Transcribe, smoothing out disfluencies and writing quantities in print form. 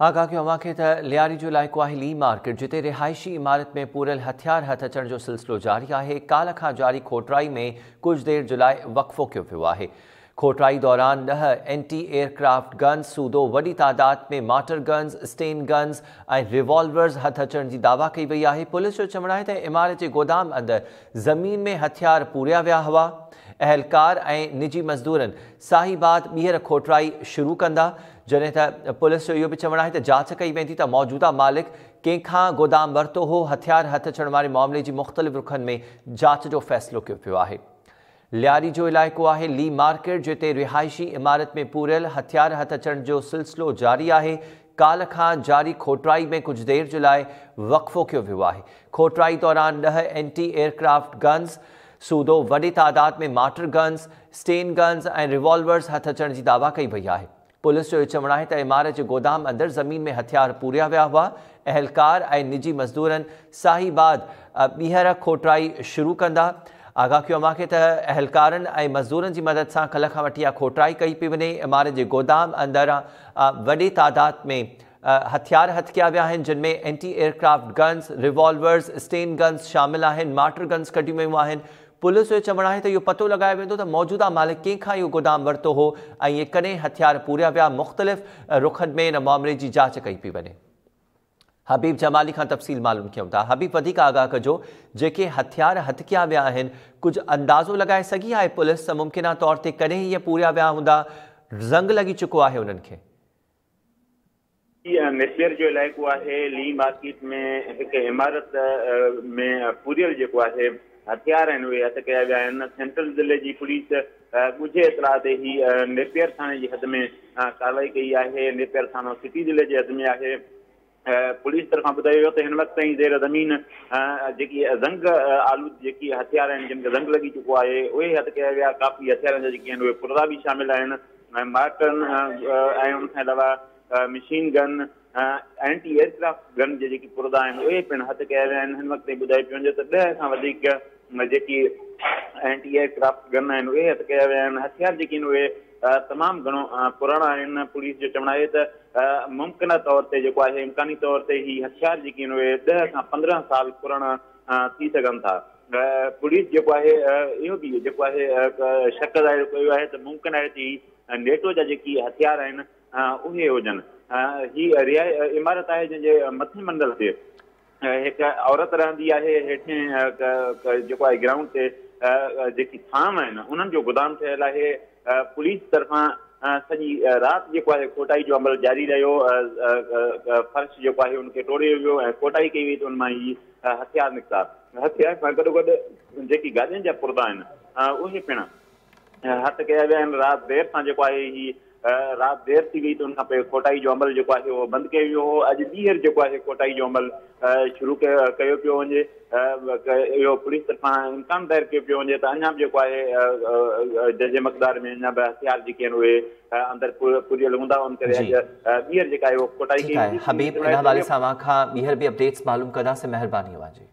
आगाह कयो मूंखे त लियारी जो इलाइक़ो आहे ली मार्केट, जिते रिहाइशी इमारत में पूरल हथियार हथ अचण जो सिलसिलो जारी आहे। काल्ह खां जारी खोटराई में कुछ देर जो लाइ वक़फ़ो कयो वियो आहे। खोटराई दौरान 10 एंटी एयरक्राफ्ट गन्स सूदो वॾी तादाद में माटर गन्स, स्टेन गन्स ऐं रिवॉल्वर्स हथ अचण जी दावा कई वई आहे। पुलिस जो चवणु आहे त इमारत जे गोदाम अंदरि ज़मीन में हथियार पूरिया विया हुआ। अहलकार ऐं निजी मज़दूरनि साहिबाद ॿीहर खोटराई शुरू कंदा, जॾहिं त पुलिस जो इहो बि चवणु आहे त जांच कई वेंदी त मौजूदा मालिक कंहिंखां गोदाम वरितो हो। हथियार हथ अचण वारे मामले जी मुख़्तलिफ़ रुखनि में जांच जो फ़ैसिलो कयो पियो आहे। लियारी जो इलाइक़ो आहे ली मार्केट, जिते रिहाइशी इमारत में पूरियल हथियार हथ अचण जो सिलसिलो जारी आहे। काल्ह खां जारी खोटराई में कुछ देर जो लाइ वक़फ़ो कयो वियो आहे। खोटराई दौरान 10 एंटी एयरक्राफ्ट गन्स सूदो वॾी तादाद में माटर गन्स, स्टेन गन्स ऐं रिवॉल्वर्स हथ अचण जी दावा कई वई आहे। पुलिस जो चवणु आहे त इमारत जे गोदाम अंदरि ज़मीन में हथियार पूरिया विया हुआ। अहलकार ऐं निजी मज़दूरनि साहिबाद ॿीहर खोटराई शुरू कंदा। आगाह कयो मूंखे त अहलकारनि ऐं मज़दूरनि जी मदद सां कल्ह खां वठी खोटराई कई पई वञे। इमारत जे गोदाम अंदरि वॾी तादाद में हथियार हथ कया विया आहिनि, जिन में anti aircraft guns, revolvers, sten guns शामिल आहिनि, माटर गन्स कढियूं वियूं आहिनि। पुलिस जो चवणु आहे त इहो पतो लॻायो वेंदो त मौजूदा मालिक कंहिंखां इहो गोदाम वरितो हो ऐं इहे कॾहिं हथियार पूरिया विया। मुख़्तलिफ़ रुखनि में इन मामले जी जांच कई पई वञे। हबीब जमाली खां तफ़सील मालूम कयूं था। हबीब, वधीक आगाह कजो, जेके हथियार हथ कया विया आहिनि, कुझु अंदाज़ो लॻाए सघी आहे पुलिस त मुमकिना तौर ते कॾहिं इहे पूरिया विया हूंदा, ज़ंग लॻी चुको आहे उन्हनि खे? नेपियर जो इलाइक़ो आहे ली मार्केट में हिकु इमारत में पूरियल जेको आहे हथियार आहिनि उहे हथ कया विया आहिनि। सेंट्रल ज़िले जी पुलिस ॻुझे इतलाह ते ही नेपियर थाणे जी हद में कार्रवाई कई आहे। नेपियर थानो सिटी ज़िले जे हद में आहे। पुलिस तरफ़ां ॿुधायो वियो त हिन वक़्त ताईं ज़ेर ज़मीन जेकी ज़ंग आलूद जेकी हथियार आहिनि, जिन खे ज़ंग लॻी चुको आहे, उहे हथ कया विया। काफ़ी हथियारनि जा जेके आहिनि उहे पुर्दा बि शामिल आहिनि, मार्कनि ऐं उनखां अलावा machine gun, anti aircraft gun जेकी पुर्दा आहिनि उहे पिणु हथ कया विया आहिनि। हिन वक़्त ताईं ॿुधाए पियो वञे त 10 खां वधीक जेकी एंटी एयरक्राफ्ट गन आहिनि उहे हथ कया विया आहिनि। हथियार जेके आहिनि उहे तमामु घणो पुराणा आहिनि। पुलिस जो चवणु आहे त मुमकिना तौर ते जेको आहे इम्कानी तौर ते ही हथियार जेके आहिनि उहे 10 खां 15 साल पुराणा थी सघनि था। पुलिस जेको आहे इहो बि जेको आहे शक ज़ाहिर कयो आहे त मुमकिन आहे त नेटो जा जेकी हथियार आहिनि उहे हुजनि। ही इमारत आहे जंहिंजे मथे मंज़िल ते हिकु औरत रहंदी आहे। हेठि जेको आहे ग्राउंड ते जेकी फार्म आहिनि उन्हनि जो गोदाम ठहियलु आहे। पुलिस तरफ़ां सॼी राति जेको आहे कोटाई जो अमल जारी रहियो। फर्श जेको आहे उनखे टोड़े वियो ऐं कोटाई कई वई त उन मां ही हथियार निकिता। हथियार सां गॾोगॾु जेकी गाॾियुनि जा पुर्दा आहिनि उहे पिणु हथ कया विया आहिनि। राति देरि सां जेको आहे ही राति देरि थी वई त उनखां पोइ कोटाई जो अमल जेको आहे उहो बंदि कयो वियो हो। अॼु ॿीहर जेको आहे कोटाई जो अमल शुरू कयो पियो वञे। इहो पुलिस तरफ़ां इम्कान ज़ाहिर कयो पियो वञे त अञा बि जेको आहे जजे मक़दार में अञा बि हथियार जेके आहिनि उहे अंदरि पुरियल हूंदा। उन करे ॿीहर जेका आहे उहो कोटाई कई। हबीब, इन हवाले सां अव्हां खां ॿीहर बि अपडेट्स मालूम कंदासीं। महिरबानी अव्हां जी।